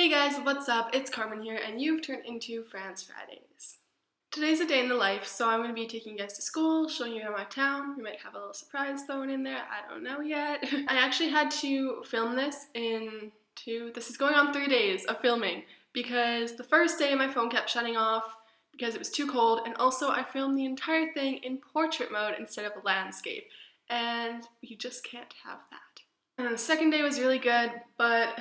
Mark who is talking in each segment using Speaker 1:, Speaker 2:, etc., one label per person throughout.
Speaker 1: Hey guys, what's up? It's Carmen here, and you've turned into France Fridays. Today's a day in the life, so I'm going to be taking you guys to school, showing you around my town. We might have a little surprise thrown in there, I don't know yet. I actually had to film this this is going on 3 days of filming, because the first day my phone kept shutting off because it was too cold, and also I filmed the entire thing in portrait mode instead of landscape, and you just can't have that. And the second day was really good, but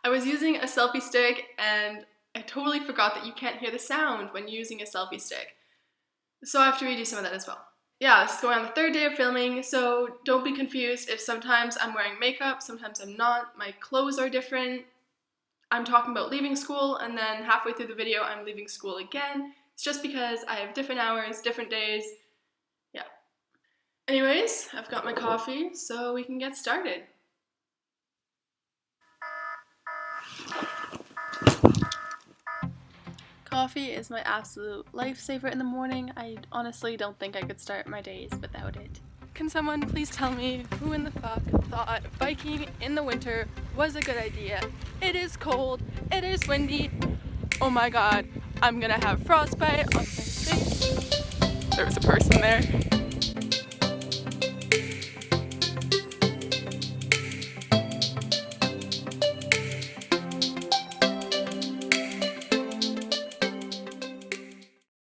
Speaker 1: I was using a selfie stick and I totally forgot that you can't hear the sound when using a selfie stick. So I have to redo some of that as well. Yeah, this is going on the third day of filming, so don't be confused if sometimes I'm wearing makeup, sometimes I'm not, my clothes are different. I'm talking about leaving school, and then halfway through the video I'm leaving school again. It's just because I have different hours, different days. Yeah. Anyways, I've got my coffee, so we can get started. Coffee is my absolute lifesaver in the morning. I honestly don't think I could start my days without it. Can someone please tell me who in the fuck thought biking in the winter was a good idea? It is cold, it is windy, oh my god, I'm gonna have frostbite on my face. There was a person there.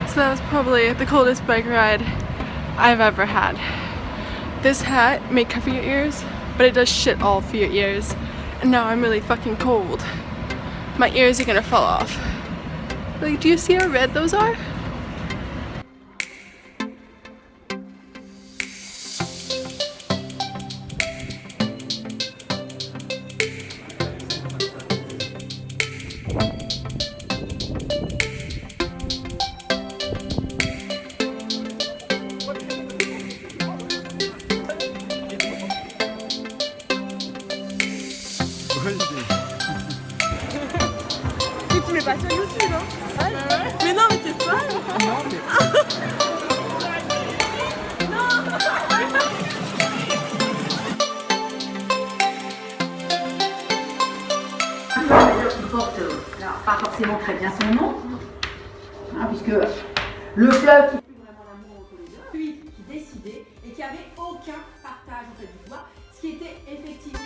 Speaker 1: So that was probably the coldest bike ride I've ever had. This hat may cover your ears, but it does shit all for your ears. And now I'm really fucking cold. My ears are gonna fall off. Like, do you see how red those are?
Speaker 2: Mais tu mets pas sur YouTube, hein? Mais non, mais t'es folle! Non, mais...
Speaker 3: Il porte pas forcément très bien son nom, hein, puisque le fleuve qui fut vraiment l'amour entre les deux, lui qui décidait et qui avait aucun partage en fait du pouvoir, ce qui était effectivement.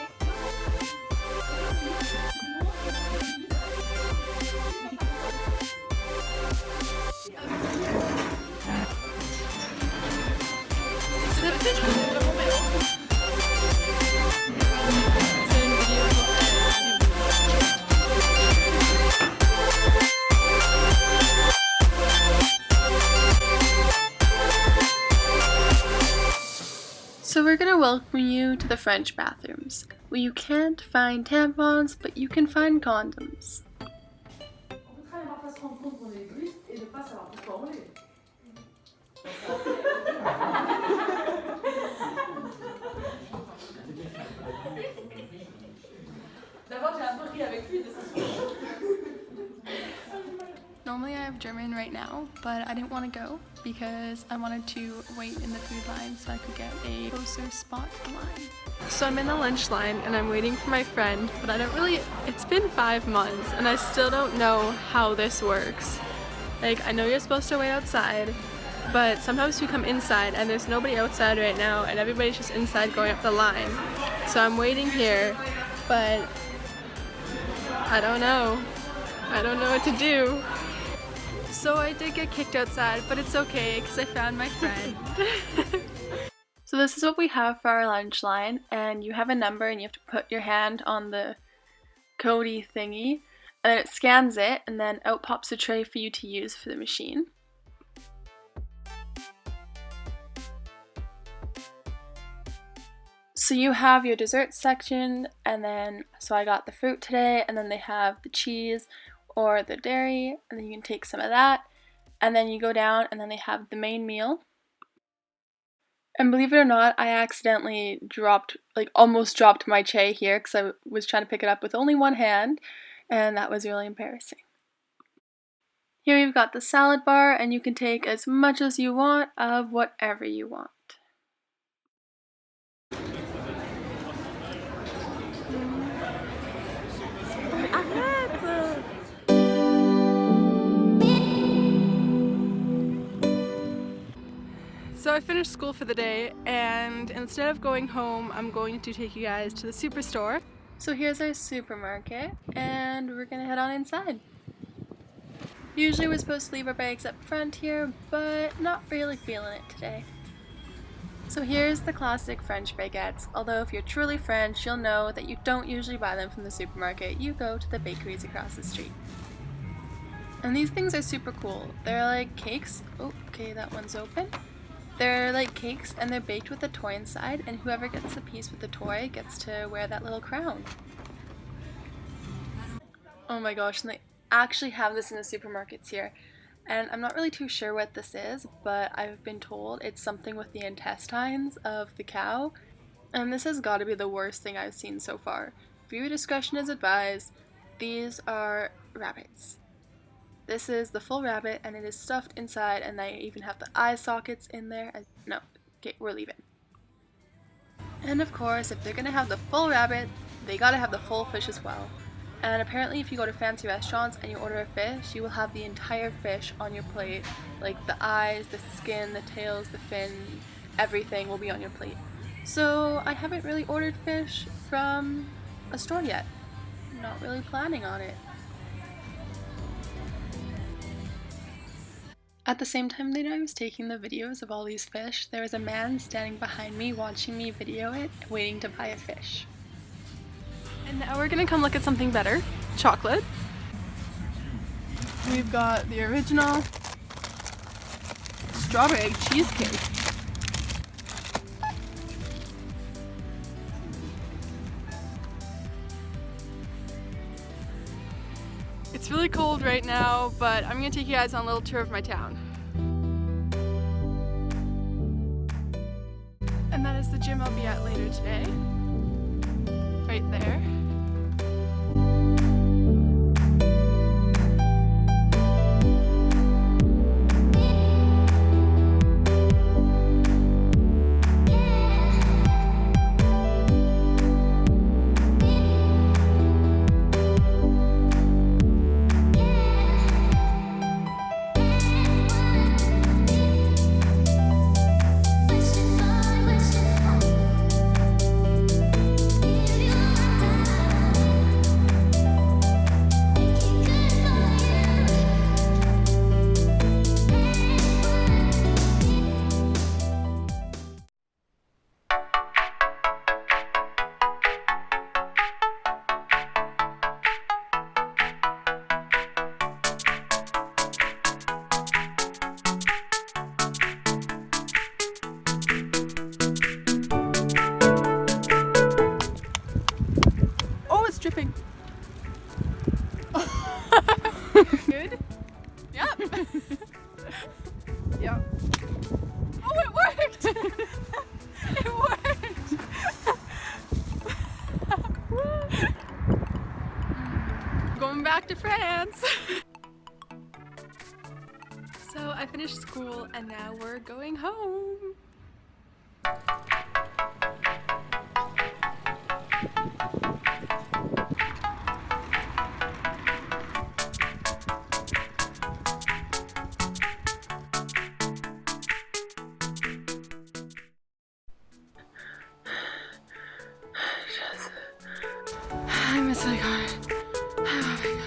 Speaker 1: So we're gonna welcome you to the French bathrooms, where you can't find tampons, but you can find condoms.
Speaker 3: On peut pas se rendre compte qu'on est égoïste et ne pas savoir pourquoi on l'est. D'abord j'ai un peu ri avec lui de ça.
Speaker 1: Normally I have German right now, but I didn't want to go because I wanted to wait in the food line so I could get a closer spot to the line. So I'm in the lunch line and I'm waiting for my friend, but it's been 5 months and I still don't know how this works. Like, I know you're supposed to wait outside, but sometimes you come inside and there's nobody outside right now and everybody's just inside going up the line. So I'm waiting here, but I don't know. I don't know what to do. So I did get kicked outside, but it's okay because I found my friend. So this is what we have for our lunch line, and you have a number and you have to put your hand on the codey thingy, and then it scans it, and then out pops a tray for you to use for the machine. So you have your dessert section, and then, so I got the fruit today, and then they have the cheese or the dairy, and then you can take some of that, and then you go down and then they have the main meal. And believe it or not, I accidentally almost dropped my tray here because I was trying to pick it up with only one hand, and that was really embarrassing. Here you've got the salad bar, and you can take as much as you want of whatever you want.
Speaker 2: Arrête!
Speaker 1: So I finished school for the day, and instead of going home, I'm going to take you guys to the superstore. So here's our supermarket, and we're gonna head on inside. Usually we're supposed to leave our bags up front here, but not really feeling it today. So here's the classic French baguettes, although if you're truly French, you'll know that you don't usually buy them from the supermarket, you go to the bakeries across the street. And these things are super cool. They're like cakes. Oh, okay, that one's open. They're like cakes and they're baked with a toy inside, and whoever gets the piece with the toy gets to wear that little crown. Oh my gosh, and they actually have this in the supermarkets here. And I'm not really too sure what this is, but I've been told it's something with the intestines of the cow. And this has got to be the worst thing I've seen so far. Viewer discretion is advised. These are rabbits. This is the full rabbit, and it is stuffed inside, and they even have the eye sockets in there. No, okay, we're leaving. And of course, if they're gonna have the full rabbit, they gotta have the full fish as well. And apparently if you go to fancy restaurants and you order a fish, you will have the entire fish on your plate. Like the eyes, the skin, the tails, the fin, everything will be on your plate. So I haven't really ordered fish from a store yet. Not really planning on it. At the same time that I was taking the videos of all these fish, there was a man standing behind me watching me video it, waiting to buy a fish. And now we're gonna come look at something better, chocolate. We've got the original strawberry cheesecake. It's really cold right now, but I'm gonna take you guys on a little tour of my town. And that is the gym I'll be at later today. Right there. Dripping. Good? Yep. Yep. Oh, it worked! It worked! Going back to France. So I finished school and now we're going home. I miss my car. Oh my god.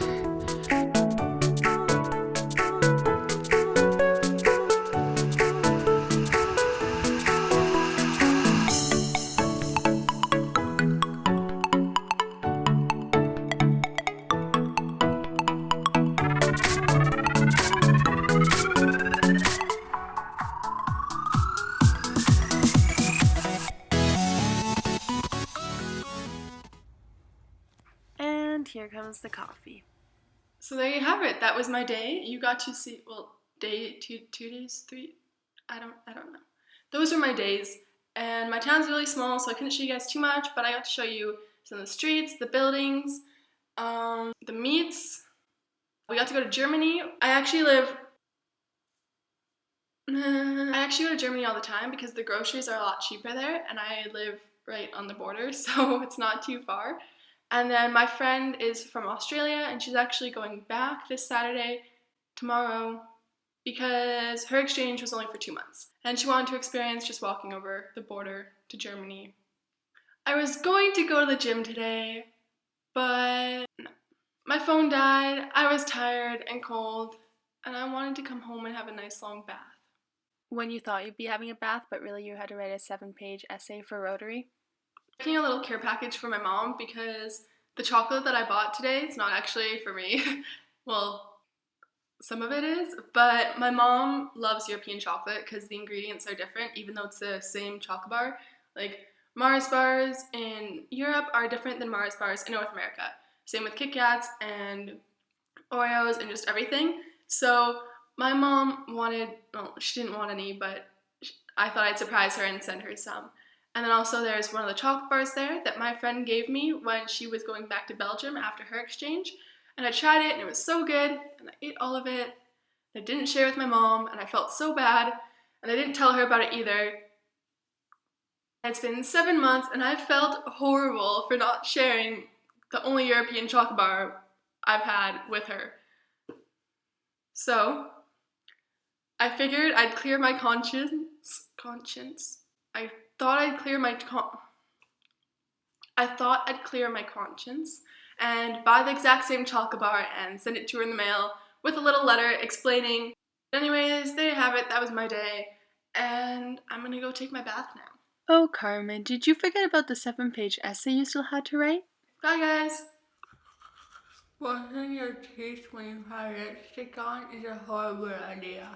Speaker 1: And here comes the coffee. So there you have it. That was my day. You got to see, well, day, 2 days, 3, I don't know. Those are my days. And my town's really small, so I couldn't show you guys too much, but I got to show you some of the streets, the buildings, the meets. We got to go to Germany. I actually go to Germany all the time because the groceries are a lot cheaper there, and I live right on the border, so it's not too far. And then my friend is from Australia, and she's actually going back this Saturday, tomorrow, because her exchange was only for 2 months, and she wanted to experience just walking over the border to Germany. I was going to go to the gym today, but no. My phone died, I was tired and cold, and I wanted to come home and have a nice long bath.
Speaker 2: When you thought you'd be having a bath, but really you had to write a 7-page essay for Rotary?
Speaker 1: Making a little care package for my mom because the chocolate that I bought today is not actually for me. Well, some of it is, but my mom loves European chocolate because the ingredients are different, even though it's the same chocolate bar. Like, Mars bars in Europe are different than Mars bars in North America. Same with Kit Kats and Oreos and just everything. So my mom wanted, well, she didn't want any, but I thought I'd surprise her and send her some. And then also there's one of the chocolate bars there that my friend gave me when she was going back to Belgium after her exchange. And I tried it and it was so good, and I ate all of it. I didn't share with my mom, and I felt so bad, and I didn't tell her about it either. It's been 7 months, and I felt horrible for not sharing the only European chocolate bar I've had with her. So, I figured I'd clear my conscience. I thought I'd clear my conscience and buy the exact same chocolate bar and send it to her in the mail with a little letter explaining. Anyways, there you have it. That was my day, and I'm gonna go take my bath now.
Speaker 2: Oh, Carmen, did you forget about the 7-page essay you still had to write?
Speaker 1: Bye, guys. Washing your teeth when you have lipstick on is a horrible idea.